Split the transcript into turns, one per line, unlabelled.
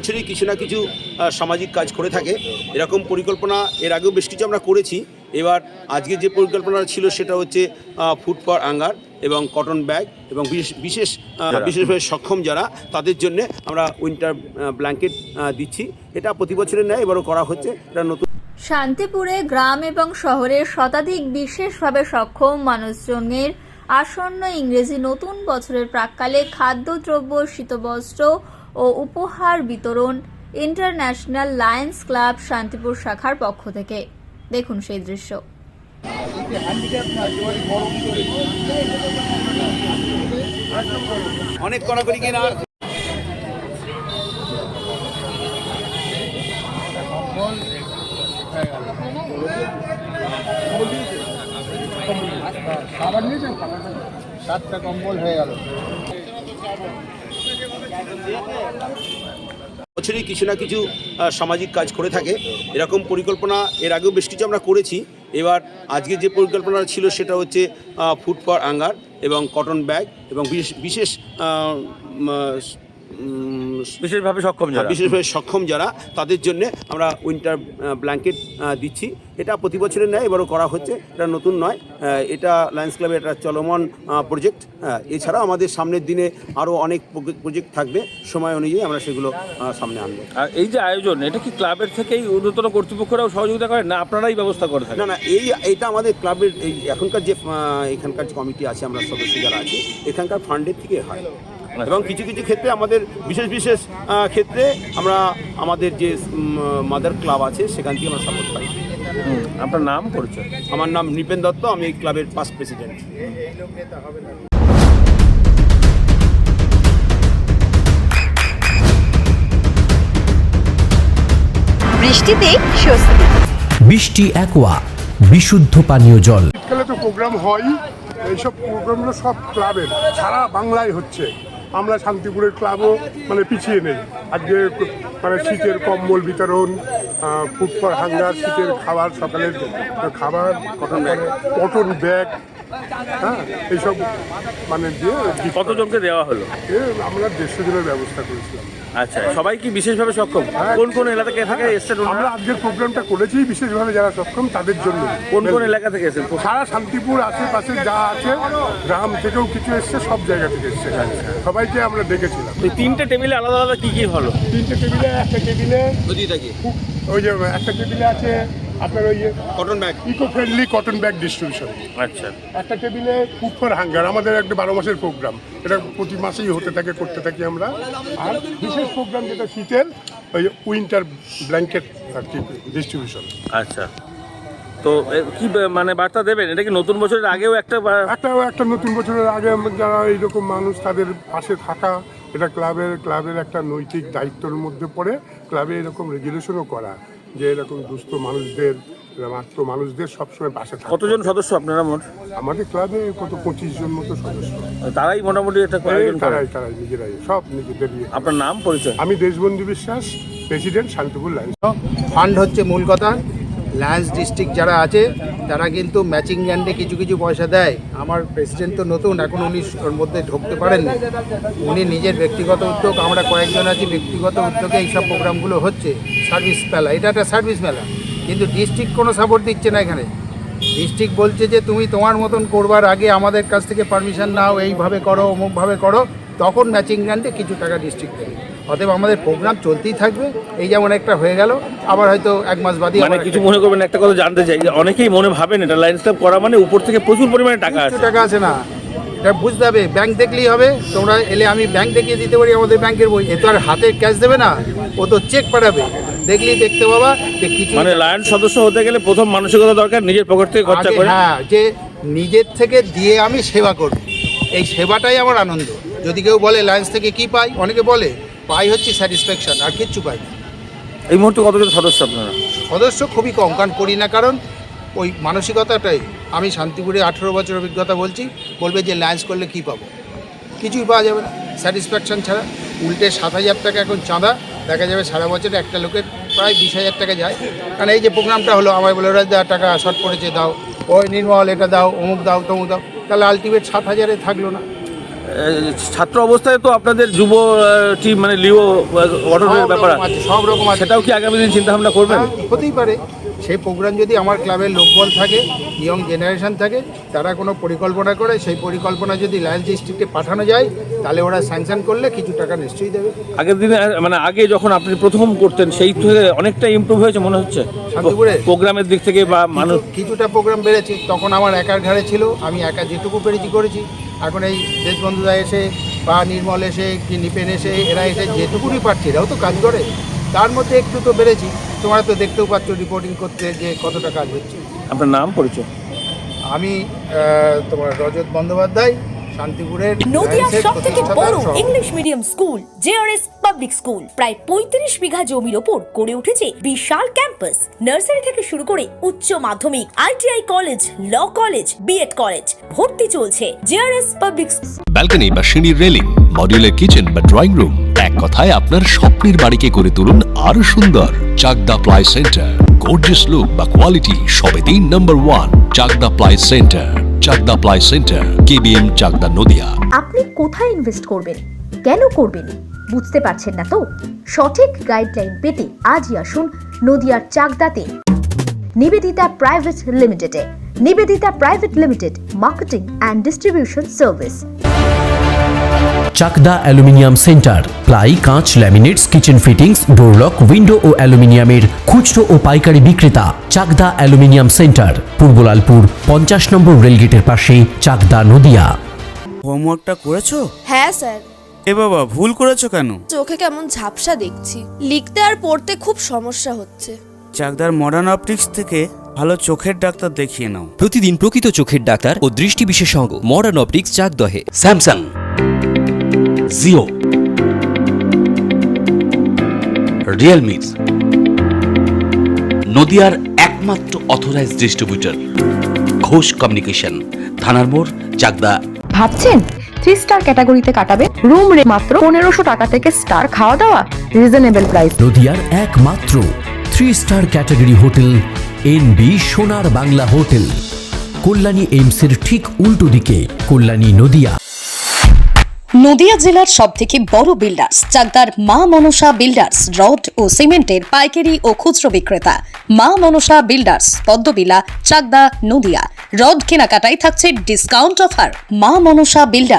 বছরই কিছু না কিছু সামাজিক কাজ করে থাকে। এরকম পরিকল্পনা এর আগেও বেশ কিছু আমরা করেছি। এবার আজকে যে পরিকল্পনা ছিল সেটা হচ্ছে ফুড ফর হাঙ্গার এবং কটন ব্যাগ এবং বিশেষভাবে সক্ষম যারা তাদের জন্য আমরা উইন্টার ব্ল্যাঙ্কেট দিচ্ছি। এটা প্রতি বছরের ন্যায় এবারও করা হচ্ছে। এটা নতুন।
শান্তিপুরে গ্রাম এবং শহরের শতাধিক বিশেষভাবে সক্ষম মানুষজনের আসন্ন ইংরেজি নতুন বছরের প্রাক্কালে খাদ্যদ্রব্য, শীতবস্ত্র ও উপহার বিতরণ ইন্টারন্যাশনাল লায়ন্স ক্লাব শান্তিপুর শাখার পক্ষ থেকে। দেখুন সেই দৃশ্য।
অনেক কড়াকড়ি কিনা
সাতটা কম্বল হয়ে গেল।
বছরই কিছু না কিছু সামাজিক কাজ করে থাকে। এরকম পরিকল্পনা এর আগেও বেশ কিছু আমরা করেছি। এবার আজকে যে পরিকল্পনা ছিল সেটা হচ্ছে ফুড ফর হাঙ্গার এবং কটন ব্যাগ এবং বিশেষভাবে সক্ষম যারা তাদের জন্য আমরা উইন্টার ব্ল্যাঙ্কেট দিচ্ছি। এটা প্রতি বছরের ন্যায় এবারও করা হচ্ছে। এটা নতুন নয়, এটা লায়ন্স ক্লাবের একটা চলমান প্রজেক্ট। এছাড়াও আমাদের সামনের দিনে আরও অনেক প্রজেক্ট থাকবে, সময় অনুযায়ী আমরা সেগুলো সামনে আনবো।
আর এই যে আয়োজন, এটা কি ক্লাবের থেকেই ঊর্ধ্বতন কর্তৃপক্ষরাও সহযোগিতা করেন না আপনারাই ব্যবস্থা করে থাকেন?
না, এইটা আমাদের ক্লাবের এই এখনকার যে এখানকার যে কমিটি আছে, আমরা সদস্য যারা আছি এখানকার ফান্ডের থেকে হয়। এবং কিছু কিছু ক্ষেত্রে আমাদের বিশেষ ক্ষেত্রে আমরা আমাদের যে মাদার ক্লাব আছে সেখান থেকে আমরা সাপোর্ট পাই।
আপনার নাম পরিচয়?
আমার নাম নৃপেন দত্ত, আমি এই ক্লাবের পাস্ট প্রেসিডেন্ট।
বৃষ্টিতে স্বস্তি।
বৃষ্টি অ্যাকোয়া, বিশুদ্ধ পানীয় জল।
শীতকালে তো প্রোগ্রাম হয়, এইসব প্রোগ্রামগুলো সব ক্লাবের সারা বাংলায় হচ্ছে। আমরা শান্তিপুরের ক্লাবও মানে পিছিয়ে নেই। আজকে মানে শীতের কম্বল বিতরণ, ফুড ফর হাঙ্গার, শীতের খাবার, সকালের খাবার, কটন ব্যাগ, হ্যাঁ, এইসব মানে দিয়ে
কতজনকে দেওয়া হলো?
আমরা 150 জনের ব্যবস্থা করেছিলাম।
আচ্ছা, সবাই কি বিশেষভাবে সক্ষম? কোন কোন এলাকা থেকে এসেছেন?
আমরা আজকের প্রোগ্রামটা করেছি বিশেষভাবে যারা সক্ষম তাদের জন্য।
কোন কোন এলাকা থেকে এসেছেন?
সারা শান্তিপুর আশেপাশে যা আছে, গ্রাম থেকেও কিছু এসছে, সব জায়গা থেকে এসছে। সবাইকে আমরা ডেকেছিলাম।
এই 3টে টেবিলে আলাদা আলাদা কি কি হলো?
3টে টেবিলে, একটা টেবিলে ওই যে একটা টেবিলে আছে আপনার ওই
cotton bag,
eco friendly cotton bag distribution.
আচ্ছা।
একটা টেবিলে ফুড ফর হাঙ্গার, আমাদের একটা 12 মাসের প্রোগ্রাম, এটা প্রতি মাসেই হতে থাকে, করতে থাকি আমরা। আর বিশেষ প্রোগ্রাম যেটা শীতের, ওই উইন্টার ব্ল্যাঙ্কেট আর কি ডিস্ট্রিবিউশন।
আচ্ছা, তো কি মানে বার্তা দেবেন? এটা কি নতুন বছরের আগেও একটা
নতুন বছরের আগে যারা এইরকম মানুষ, তাদের পাশে থাকা, এটা ক্লাবের একটা নৈতিক দায়িত্বের মধ্যে পড়ে। ক্লাবে এরকম রেজুলেশনও করা যে এরকম দুস্থ মানুষদের, মাত্র মানুষদের সবসময় পাশে থাকে।
কতজন সদস্য আপনারা মোট?
আমাদের ক্লাবে কত 25 জন মতো সদস্য।
তারাই মোটামুটি একটা
তারাই নিজেরাই সব নিজেদের।
আপনার নাম পরিচয়?
আমি দেশবন্ধু বিশ্বাস, প্রেসিডেন্ট, শান্তিপুর লায়ন্স।
ফান্ড হচ্ছে মূল কথা। লায়ন্স ডিস্ট্রিক্ট যারা আছে তারা কিন্তু ম্যাচিং গ্যান্ডে কিছু কিছু পয়সা দেয়। আমার প্রেসিডেন্ট তো নতুন, এখন উনি ওর মধ্যে ঢুকতে পারেননি। উনি নিজের ব্যক্তিগত উদ্যোগ, আমরা কয়েকজন আছি ব্যক্তিগত উদ্যোগে এইসব প্রোগ্রামগুলো হচ্ছে। সার্ভিস মেলা, এটা একটা সার্ভিস মেলা, কিন্তু ডিস্ট্রিক্ট কোনো সাপোর্ট দিচ্ছে না। এখানে ডিস্ট্রিক্ট বলছে যে তুমি তোমার মতন করবার আগে আমাদের কাছ থেকে পারমিশন নাও, এইভাবে করো, অমুকভাবে করো, তখন ম্যাচিং গ্রান্টে কিছু টাকা ডিস্ট্রিক্ট দেবে। অতএব আমাদের প্রোগ্রাম চলতেই থাকবে। এই যেমন একটা হয়ে গেল, আবার হয়তো 1 মাস বাদে
মানে কিছু মনে করবেন। একটা কথা জানতে চাই, অনেকেই মনে ভাবেন এটা লায়ন্স ক্লাব করা মানে উপর থেকে প্রচুর পরিমাণে টাকা
আছে না, এটা বুঝতে হবে। ব্যাংক দেখলেই হবে, তোমরা এলে আমি ব্যাংক দেখিয়ে দিতে পারি, আমাদের ব্যাংকের বই। এ তো আর হাতে ক্যাশ দেবে না, ও তো চেক পাঠাবে। দেখলেই দেখতে পাবা যে কিছু।
মানে লায়ন্স সদস্য হতে গেলে প্রথম মানসিকতা দরকার, নিজের পকেট থেকে খরচা করে।
হ্যাঁ, যে নিজের থেকে দিয়ে আমি সেবা করব, এই সেবাটাই আমার আনন্দ। যদি কেউ বলে লায়ন্স থেকে কি পাই, অনেকে বলে পাই হচ্ছে স্যাটিসফ্যাকশন, আর কিচ্ছু পাই না।
এই মুহূর্তে কতজন সদস্য আপনারা?
সদস্য খুবই কম, কারণ করি না, কারণ ওই মানসিকতাটাই। আমি শান্তিপুরে 18 বছর অভিজ্ঞতা বলছি, বলবে যে লায়ন্স করলে কি পাবো, কিছুই পাওয়া যাবে না স্যাটিসফ্যাকশন ছাড়া। উল্টে 7,000 টাকা এখন চাঁদা, দেখা যাবে সারা বছরে একটা লোকের প্রায় 20,000 টাকা যায়। কারণ এই যে প্রোগ্রামটা হলো, আমায় বলে ওরা টাকা শর্ট পড়েছে, দাও, ওই নির্মল এটা দাও, অমুক দাও, তমুক দাও, তাহলে আলটিমেট 7,000-এ থাকলো না।
ছাত্র অবস্থায় তো আপনাদের যুব টিম মানে লিও গঠনের ব্যাপার আছে,
সব রকম আছে।
সেটাও কি আগামী দিন চিন্তা ভাবনা করবেন?
হ্যাঁ, হতেই পারে। সেই প্রোগ্রাম যদি আমার ক্লাবের লোকবল থাকে, ইয়ং জেনারেশন থাকে, তারা কোনো পরিকল্পনা করে, সেই পরিকল্পনা যদি লায়ন্স ডিস্ট্রিক্টে পাঠানো যায়, তাহলে ওরা স্যাংশন করলে কিছু টাকা নিশ্চয়ই দেবে।
আগের দিনে মানে আগে যখন আপনি প্রথম করতেন সেই থেকে অনেকটা ইমপ্রুভ হয়েছে মনে হচ্ছে
শান্তিপুরে?
প্রোগ্রামের দিক থেকে বা মানুষ
কিছুটা প্রোগ্রাম বেড়েছে। তখন আমার একার ঘাড়ে ছিল, আমি একা যেটুকু পেরেছি করেছি। এখন এই দেশবন্ধুরা এসে বা নির্মল এসে কি নিপেন এসে এরা এসে যেটুকুনি পারছে, এরাও তো কাজ করে, তার মধ্যে একটু তো বেড়েছি। তোমরা তো দেখতেও পাচ্ছ রিপোর্টিং করতে যে কতটা কাজ হচ্ছে।
আপনার নাম পরিচয়?
আমি তোমার রজত বন্দ্যোপাধ্যায়, শান্তিপুরের
নদিয়ার
লায়ন্সের
সবথেকে
প্রতিষ্ঠাতা
বড়
সভাপতি।
English medium school JRS public school প্রায় 35 বিঘা জমির ওপর গড়ে উঠেছে বিশাল ক্যাম্পাস। নার্সারি থেকে শুরু করে উচ্চ মাধ্যমিক, ITI college, law college, BEd college, ভর্তি চলছে। জেআরএস পাবলিক
ব্যালকনি বা সিঁড়ির রেলিং, মডিউলার কিচেন বা ড্রয়িং রুম, এক কথায় আপনার স্বপ্নের বাড়িকে করে তুলুন আরো সুন্দর। Chakdah ply centre, gorgeous look বা কোয়ালিটি সবে 3 number 1 Chakdah ply centre. Chakdah ply centre, KBM, Chakdah, Nadia.
আপনি কোথায় ইনভেস্ট করবেন, কেন করবেন, বুঝতে পারছেন না তো? সঠিক গাইডলাইন পেতে আজই আসুন নদিয়ার চাকদাতে নিবেদিতা প্রাইভেট লিমিটেডে। Nivedita private limited, marketing and distribution service.
Chakdah aluminium centre, ply, কাঁচ, laminates, kitchen fittings, door lock, window ও অ্যালুমিনিয়ামের খুচরো ও পাইকারি বিক্রেতা। চাকদা অ্যালুমিনিয়াম সেন্টার, পূর্বলালপুর 50 নম্বর রেলগেটের পাশে, চাকদা, নদিয়া।
হোমওয়ার্কটা করেছো?
হ্যাঁ স্যার।
এ বাবা, ভুল করেছো কেন?
চোখে কেমন ঝাপসা দেখছি, লিখতে আর পড়তে খুব সমস্যা হচ্ছে।
চাকদার মডার্ন অপটিক্স থেকে ভালো চোখের ডাক্তার দেখিয়ে নাও।
প্রতিদিন প্রকৃত চোখের ডাক্তার ও দৃষ্টি বিশেষজ্ঞ মডার্ন অপটিক্স, চাকদহে।
স্যামসাং, জিও, রিয়েলমি, নদিয়ার একমাত্র অথরাইজড ডিস্ট্রিবিউটর ঘোষ কমিউনিকেশন, থানার মোড়, চাকদা।
ভাবছেন 3 স্টার ক্যাটাগরিতে কাটাবে? রুম রে মাত্র 1500 টাকা থেকে স্টার, খাওয়া দাওয়া রিজনেবল প্রাইস।
নদিয়ার একমাত্র 3 স্টার ক্যাটাগরি হোটেল এনবি সোনার বাংলা হোটেল, কল্যাণী এইমসের ঠিক উল্টো দিকে, কল্যাণী, নদিয়া।
নদিয়া জেলার সবথেকে বড় বিল্ডার্স চাকদার মা মনসা বিল্ডার্স, রড ও সিমেন্টের পাইকারি ও খুচরো বিক্রেতা। মা মনসা বিল্ডার্স, পদ্মবিলা, চাকদা, নদিয়া। রড কেনাকাটায় থাকছে ডিসকাউন্ট অফার। মা মনসা বিল্ডার্স।